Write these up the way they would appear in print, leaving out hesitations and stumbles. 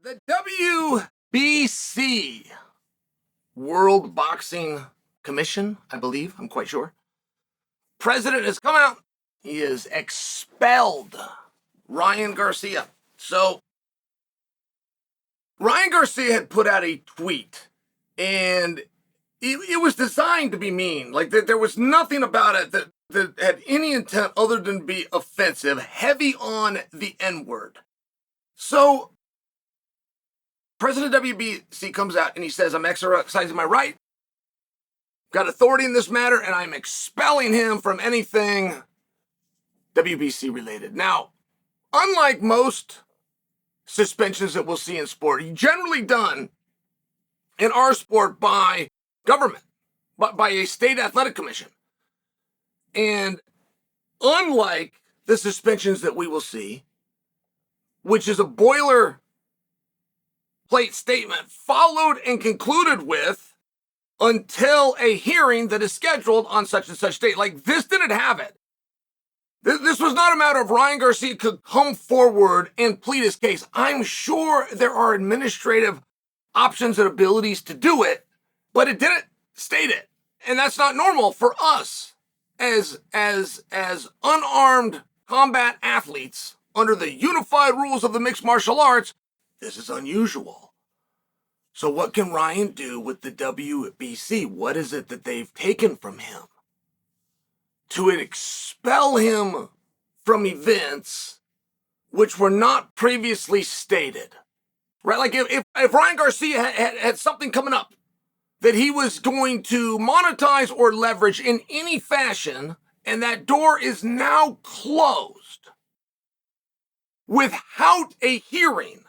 The WBC, World Boxing Commission, I believe, I'm quite sure. President has come out. He has expelled Ryan Garcia. So, Ryan Garcia had put out a tweet, and it was designed to be mean. Like, there was nothing about it that had any intent other than be offensive, heavy on the N-word. So, President WBC comes out and he says, I'm exercising my right, got authority in this matter, and I'm expelling him from anything WBC related. Now, unlike most suspensions that we'll see in sport, generally done in our sport by government, by a state athletic commission. And unlike the suspensions that we will see, which is a boilerplate statement followed and concluded with until a hearing that is scheduled on such and such date. Like, this didn't have it. This was not a matter of Ryan Garcia could come forward and plead his case. I'm sure there are administrative options and abilities to do it, but it didn't state it. And that's not normal for us as unarmed combat athletes under the unified rules of the mixed martial arts. This is unusual. So what can Ryan do with the WBC? What is it that they've taken from him to expel him from events which were not previously stated? Right? Like if Ryan Garcia had something coming up that he was going to monetize or leverage in any fashion, and that door is now closed without a hearing,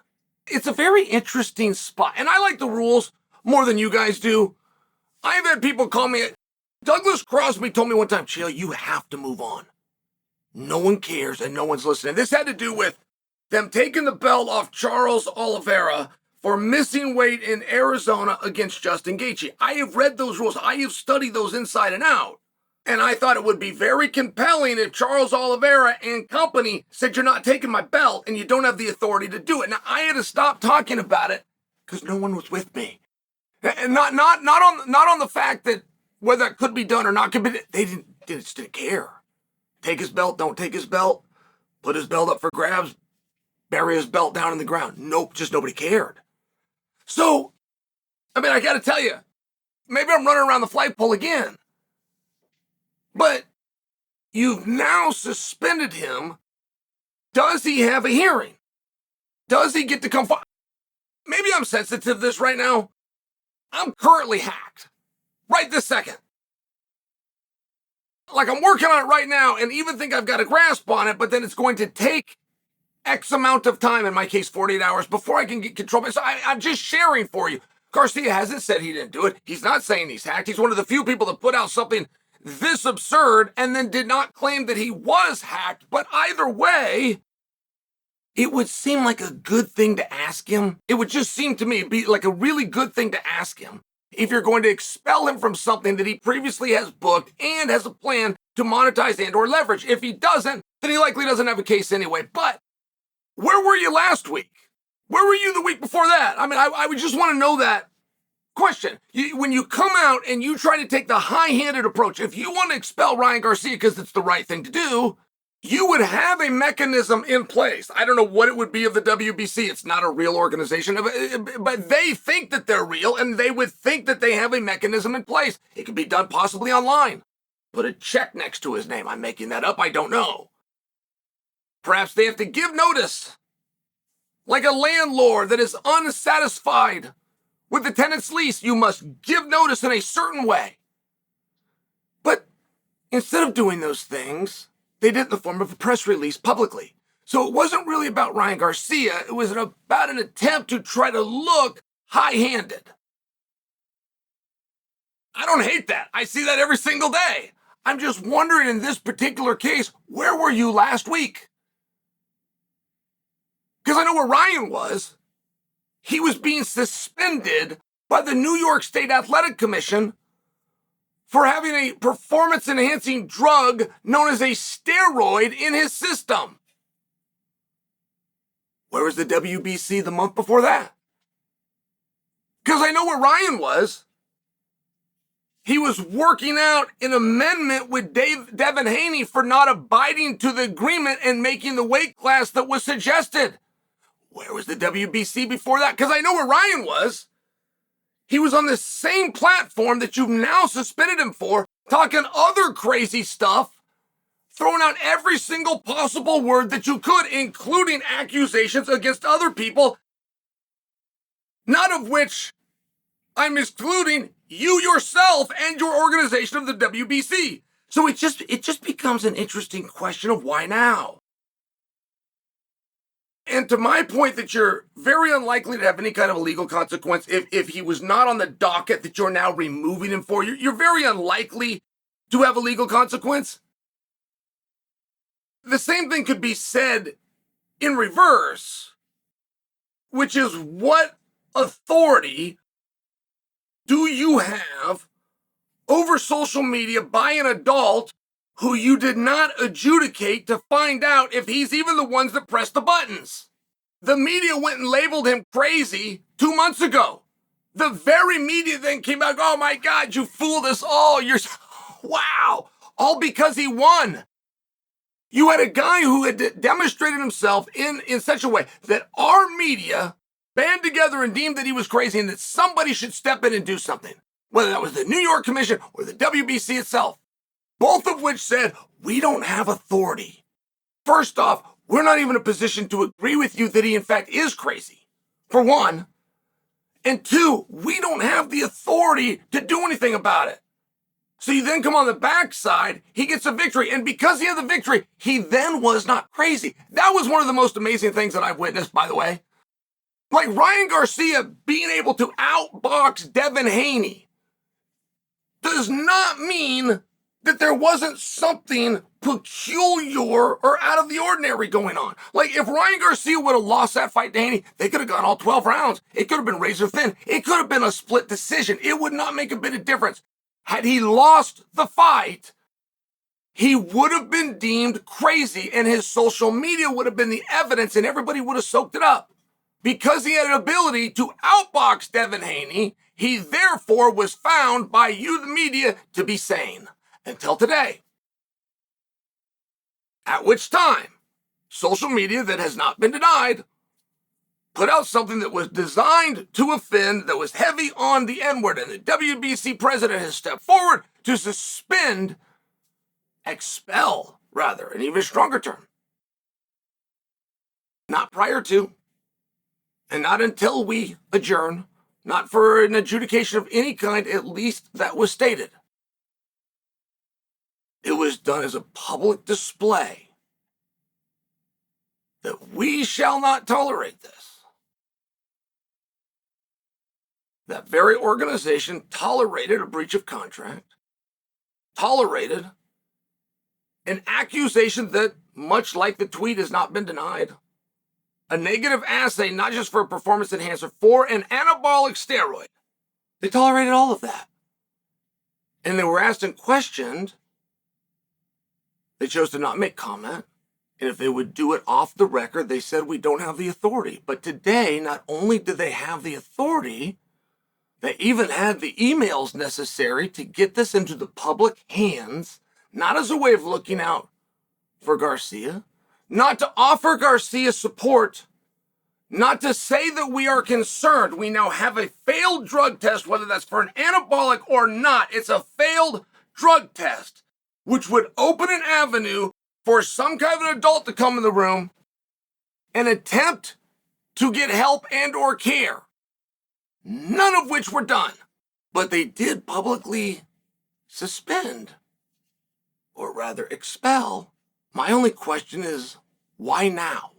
it's a very interesting spot. And I like the rules more than you guys do. I've had people call me, Douglas Crosby told me one time, Chael, you have to move on. No one cares and no one's listening. This had to do with them taking the belt off Charles Oliveira for missing weight in Arizona against Justin Gaethje. I have read those rules. I have studied those inside and out. And I thought it would be very compelling if Charles Oliveira and company said, you're not taking my belt and you don't have the authority to do it. Now, I had to stop talking about it because no one was with me. And not on the fact that whether it could be done or not could be, they just didn't care. Take his belt, don't take his belt, put his belt up for grabs, bury his belt down in the ground. Nope, just nobody cared. So, I mean, I got to tell you, maybe I'm running around the flagpole again. But you've now suspended him. Does he have a hearing? Does he get to come forward? Maybe I'm sensitive to this right now. I'm currently hacked. Right this second. Like, I'm working on it right now and even think I've got a grasp on it, but then it's going to take X amount of time, in my case 48 hours, before I can get control. So I'm just sharing for you. Garcia hasn't said he didn't do it. He's not saying he's hacked. He's one of the few people that put out something this absurd and then did not claim that he was hacked. But either way, it would seem like a good thing to ask him. It would just seem to me be like a really good thing to ask him if you're going to expel him from something that he previously has booked and has a plan to monetize and or leverage. If he doesn't, then he likely doesn't have a case anyway. But where were you last week? Where were you the week before that? I mean, I would just want to know that. Question, when you come out and you try to take the high-handed approach, if you want to expel Ryan Garcia because it's the right thing to do, you would have a mechanism in place. I don't know what it would be of the WBC. It's not a real organization, but they think that they're real, and they would think that they have a mechanism in place. It could be done possibly online. Put a check next to his name. I'm making that up. I don't know. Perhaps they have to give notice, like a landlord that is unsatisfied with the tenant's lease. You must give notice in a certain way. But instead of doing those things, they did it in the form of a press release publicly. So it wasn't really about Ryan Garcia. It was about an attempt to try to look high-handed. I don't hate that. I see that every single day. I'm just wondering, in this particular case, where were you last week? Because I know where Ryan was. He was being suspended by the New York State Athletic Commission for having a performance-enhancing drug known as a steroid in his system. Where was the WBC the month before that? Because I know where Ryan was. He was working out an amendment with Devin Haney for not abiding to the agreement and making the weight class that was suggested. Where was the WBC before that? Because I know where Ryan was. He was on the same platform that you've now suspended him for, talking other crazy stuff, throwing out every single possible word that you could, including accusations against other people, none of which I'm excluding you yourself and your organization of the WBC. So it just becomes an interesting question of why now? And to my point that you're very unlikely to have any kind of a legal consequence if he was not on the docket that you're now removing him for, you're very unlikely to have a legal consequence. The same thing could be said in reverse, which is what authority do you have over social media by an adult who you did not adjudicate to find out if he's even the ones that pressed the buttons? The media went and labeled him crazy 2 months ago. The very media then came back, oh my God, you fooled us all. Wow, all because he won. You had a guy who had demonstrated himself in such a way that our media band together and deemed that he was crazy and that somebody should step in and do something, whether that was the New York Commission or the WBC itself, both of which said, we don't have authority. First off, we're not even in a position to agree with you that he in fact is crazy, for one. And two, we don't have the authority to do anything about it. So you then come on the backside, he gets a victory. And because he had the victory, he then was not crazy. That was one of the most amazing things that I've witnessed, by the way. Like Ryan Garcia being able to outbox Devin Haney does not mean that there wasn't something peculiar or out of the ordinary going on. Like if Ryan Garcia would have lost that fight to Haney, they could have gone all 12 rounds. It could have been razor thin. It could have been a split decision. It would not make a bit of difference. Had he lost the fight, he would have been deemed crazy and his social media would have been the evidence and everybody would have soaked it up. Because he had an ability to outbox Devin Haney, he therefore was found by you, the media, to be sane. Until today. At which time, social media that has not been denied put out something that was designed to offend, that was heavy on the N-word, and the WBC president has stepped forward to expel, rather, an even stronger term. Not prior to, and not until we adjourn, not for an adjudication of any kind, at least that was stated. It was done as a public display that we shall not tolerate this. That very organization tolerated a breach of contract, tolerated an accusation that, much like the tweet, has not been denied, a negative assay, not just for a performance enhancer, for an anabolic steroid. They tolerated all of that. And they were asked and questioned. They chose to not make comment. And if they would do it off the record, they said, we don't have the authority. But today, not only do they have the authority, they even had the emails necessary to get this into the public hands, not as a way of looking out for Garcia, not to offer Garcia support, not to say that we are concerned. We now have a failed drug test, whether that's for an anabolic or not. It's a failed drug test, which would open an avenue for some kind of an adult to come in the room and attempt to get help and or care. None of which were done. But they did publicly suspend, or rather expel. My only question is, why now?